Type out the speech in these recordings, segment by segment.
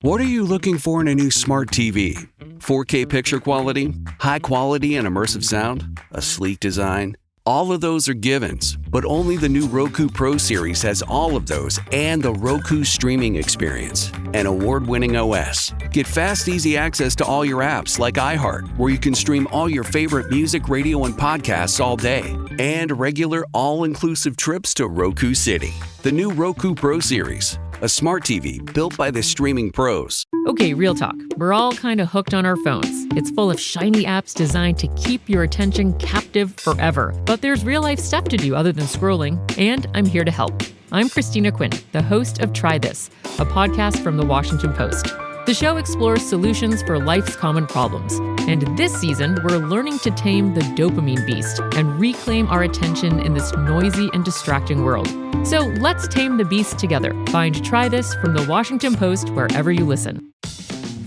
What are you looking for in a new smart TV? 4K picture quality, high quality and immersive sound, a sleek design? All of those are givens, but only the new Roku Pro Series has all of those and the Roku streaming experience, an award-winning OS. Get fast, easy access to all your apps like iHeart, where you can stream all your favorite music, radio, and podcasts all day, and regular all-inclusive trips to Roku City. The new Roku Pro Series, a smart TV built by the streaming pros. Okay, real talk. We're all kind of hooked on our phones. It's full of shiny apps designed to keep your attention captive forever. But there's real-life stuff to do other than scrolling, and I'm here to help. I'm Christina Quinn, the host of Try This, a podcast from The Washington Post. The show explores solutions for life's common problems. And this season, we're learning to tame the dopamine beast and reclaim our attention in this noisy and distracting world. So let's tame the beast together. Find Try This from The Washington Post wherever you listen.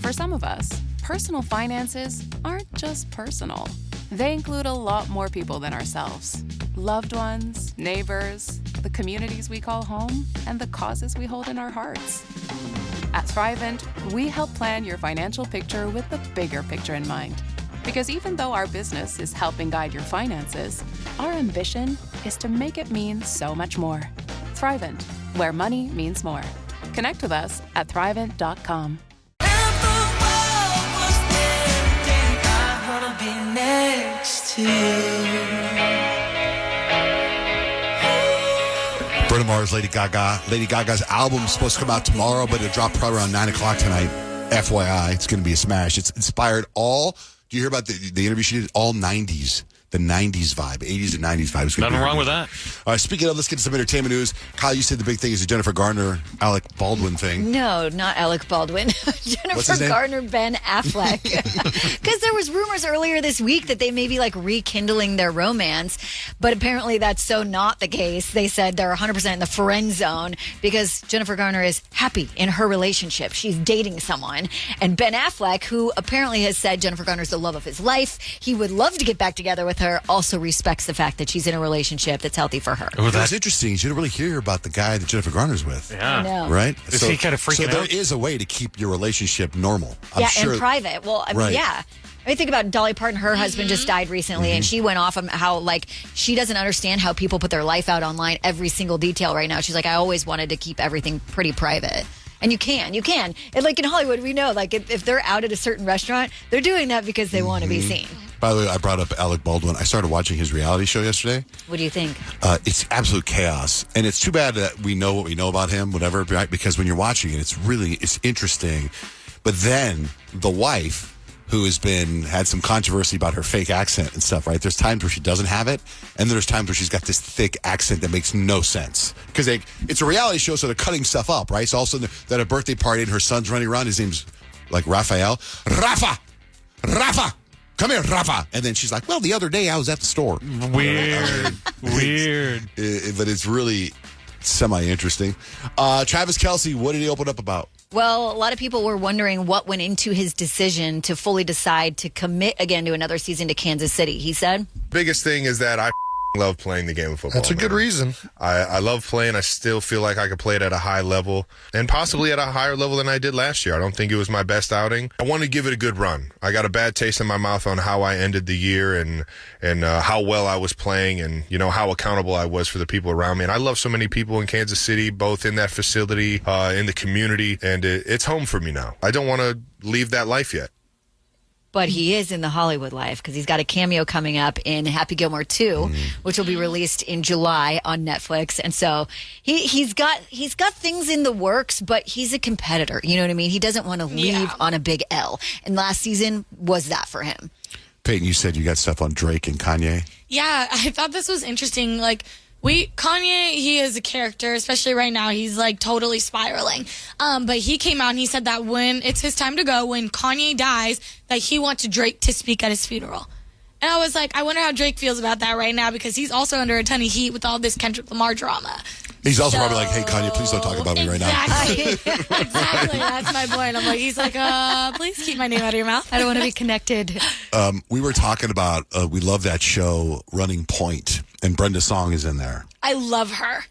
For some of us, personal finances aren't just personal. They include a lot more people than ourselves. Loved ones, neighbors, the communities we call home, and the causes we hold in our hearts. At Thrivent, we help plan your financial picture with the bigger picture in mind. Because even though our business is helping guide your finances, our ambition is to make it mean so much more. Thrivent, where money means more. Connect with us at Thrivent.com. Bruno Mars, Lady Gaga. Lady Gaga's album's supposed to come out tomorrow, but it'll drop probably around 9 o'clock tonight. FYI, it's going to be a smash. It's inspired all, do you hear about the interview she did? All 90s. The 90s vibe, 80s and 90s vibe. Nothing wrong with that. All right, speaking of, let's get to some entertainment news. Kyle, you said the big thing is the Jennifer Garner, Alec Baldwin thing. No, not Alec Baldwin. Jennifer Garner, Ben Affleck. Because there was rumors earlier this week that they may be like rekindling their romance, but apparently that's so not the case. They said they're 100% in the friend zone because Jennifer Garner is happy in her relationship. She's dating someone. And Ben Affleck, who apparently has said Jennifer Garner's the love of his life, he would love to get back together with her, also respects the fact that she's in a relationship that's healthy for her. Oh, that's interesting. You didn't really hear about the guy that Jennifer Garner's with. Yeah. I know. Right? Is he kind of freaking out? So there is a way to keep your relationship normal. I'm sure. And private. Well, I mean, yeah. I mean, think about Dolly Parton. Her husband just died recently, and she went off on how, like, she doesn't understand how people put their life out online, every single detail right now. She's like, I always wanted to keep everything pretty private. And you can. And like in Hollywood, we know, like, if they're out at a certain restaurant, they're doing that because they want to be seen. By the way, I brought up Alec Baldwin. I started watching his reality show yesterday. What do you think? It's absolute chaos. And it's too bad that we know what we know about him, whatever, right? Because when you're watching it, it's interesting. But then the wife, who had some controversy about her fake accent and stuff, right? There's times where she doesn't have it, and there's times where she's got this thick accent that makes no sense. Because it's a reality show, so they're cutting stuff up, right? So also at a birthday party, and her son's running around. His name's like Raphael. Rafa! Come here, Rafa. And then she's like, well, the other day I was at the store. Weird. But it's really semi-interesting. Travis Kelce, what did he open up about? Well, a lot of people were wondering what went into his decision to fully decide to commit again to another season to Kansas City. He said, biggest thing is that I love playing the game of football. That's a good reason. I love playing. I still feel like I could play it at a high level and possibly at a higher level than I did last year. I don't think it was my best outing. I want to give it a good run. I got a bad taste in my mouth on how I ended the year and how well I was playing and, how accountable I was for the people around me. And I love so many people in Kansas City, both in that facility, in the community, and it's home for me now. I don't want to leave that life yet. But he is in the Hollywood life because he's got a cameo coming up in Happy Gilmore 2, which will be released in July on Netflix. And so he's got things in the works, but he's a competitor. You know what I mean? He doesn't want to leave on a big L. And last season was that for him. Peyton, you said you got stuff on Drake and Kanye. Yeah, I thought this was interesting. Like, Kanye, he is a character, especially right now. He's like totally spiraling. But he came out and he said that when it's his time to go, when Kanye dies, that he wants Drake to speak at his funeral. And I was like, I wonder how Drake feels about that right now because he's also under a ton of heat with all this Kendrick Lamar drama. He's also probably like, hey, Kanye, please don't talk about me right now. Exactly. That's my point. I'm like, he's like, please keep my name out of your mouth. I don't want to be connected. We were talking about, we love that show, Running Point, and Brenda Song is in there. I love her.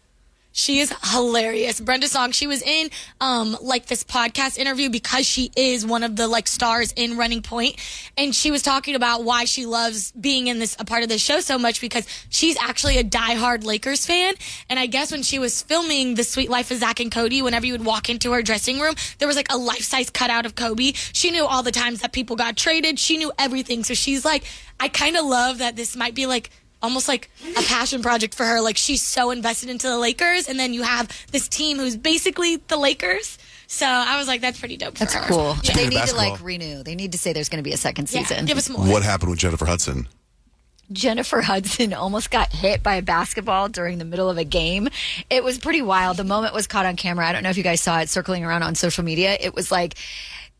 She is hilarious. Brenda Song, she was in like this podcast interview because she is one of the like stars in Running Point, and she was talking about why she loves being in a part of this show so much, because she's actually a diehard Lakers fan. And I guess when she was filming The Sweet Life of Zach and Cody, whenever you would walk into her dressing room, there was like a life-size cutout of Kobe. She knew all the times that people got traded. She knew everything. So she's like, I kind of love that this might be like almost like a passion project for her. Like, she's so invested into the Lakers, and then you have this team who's basically the Lakers. So I was like, that's pretty dope for her. That's cool. Yeah. They need to like renew. They need to say there's going to be a second season. Yeah, give us more. What happened with Jennifer Hudson? Jennifer Hudson almost got hit by a basketball during the middle of a game. It was pretty wild. The moment was caught on camera. I don't know if you guys saw it circling around on social media. It was like,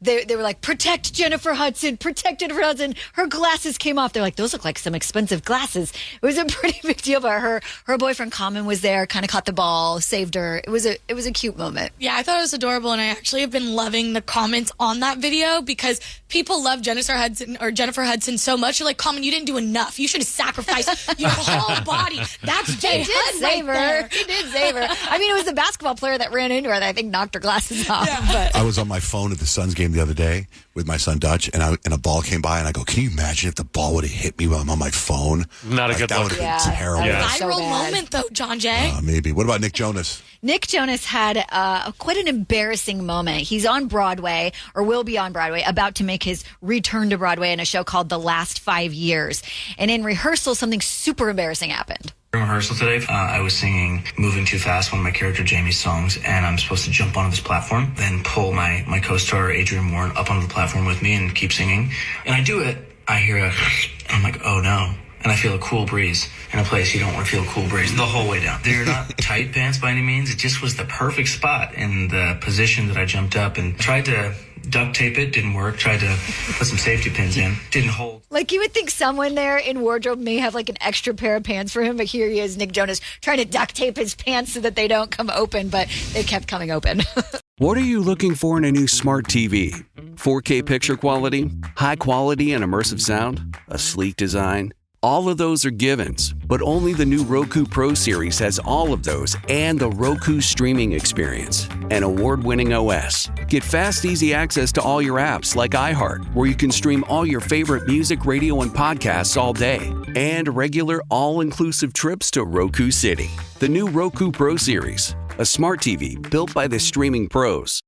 they were like, protect Jennifer Hudson, protect Jennifer Hudson. Her glasses came off. They're like, those look like some expensive glasses. It was a pretty big deal, but her boyfriend Common was there, kind of caught the ball, saved her. It was a cute moment. Yeah, I thought it was adorable, and I actually have been loving the comments on that video because people love Jennifer Hudson so much. You're like, Common, you didn't do enough. You should have sacrificed your whole body. That's Jay Hunt right there. He did save her. I mean, it was the basketball player that ran into her that I think knocked her glasses off. Yeah. But I was on my phone at the Suns game the other day with my son Dutch, and a ball came by, and I go, can you imagine if the ball would have hit me while I'm on my phone? Not a good that look. would have been terrible. Yeah. Viral moment, though, John Jay. Maybe. What about Nick Jonas? Nick Jonas had quite an embarrassing moment. He's on Broadway, or will be on Broadway, about to make his return to Broadway in a show called The Last 5 Years. And in rehearsal, something super embarrassing happened. In rehearsal today, I was singing Moving Too Fast, one of my character Jamie's songs, and I'm supposed to jump onto this platform, then pull my co-star Adrian Warren up onto the platform with me and keep singing. And I do it, I hear and I'm like, oh no. And I feel a cool breeze in a place you don't want to feel a cool breeze the whole way down. They're not tight pants by any means. It just was the perfect spot in the position that I jumped up and tried to duct tape it. Didn't work. Tried to put some safety pins in. Didn't hold. Like, you would think someone there in wardrobe may have like an extra pair of pants for him, but here he is, Nick Jonas, trying to duct tape his pants so that they don't come open, but they kept coming open. What are you looking for in a new smart TV? 4K picture quality, high quality and immersive sound, a sleek design? All of those are givens, but only the new Roku Pro Series has all of those and the Roku streaming experience, an award-winning OS. Get fast, easy access to all your apps like iHeart, where you can stream all your favorite music, radio, and podcasts all day, and regular all-inclusive trips to Roku City. The new Roku Pro Series, a smart TV built by the streaming pros.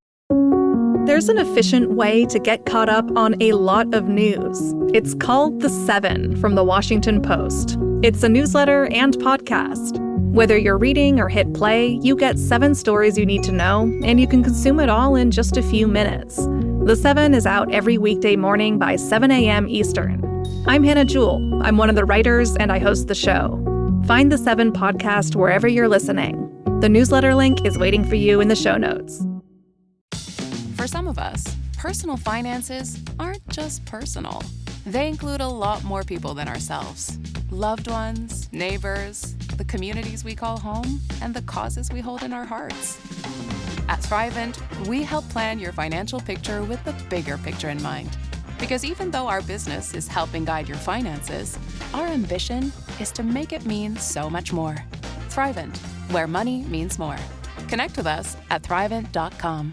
There's an efficient way to get caught up on a lot of news. It's called The Seven from The Washington Post. It's a newsletter and podcast. Whether you're reading or hit play, you get 7 stories you need to know, and you can consume it all in just a few minutes. The Seven is out every weekday morning by 7 a.m. Eastern. I'm Hannah Jewell. I'm one of the writers, and I host the show. Find The Seven podcast wherever you're listening. The newsletter link is waiting for you in the show notes. For some of us, personal finances aren't just personal. They include a lot more people than ourselves. Loved ones, neighbors, the communities we call home, and the causes we hold in our hearts. At Thrivent, we help plan your financial picture with the bigger picture in mind. Because even though our business is helping guide your finances, our ambition is to make it mean so much more. Thrivent, where money means more. Connect with us at Thrivent.com.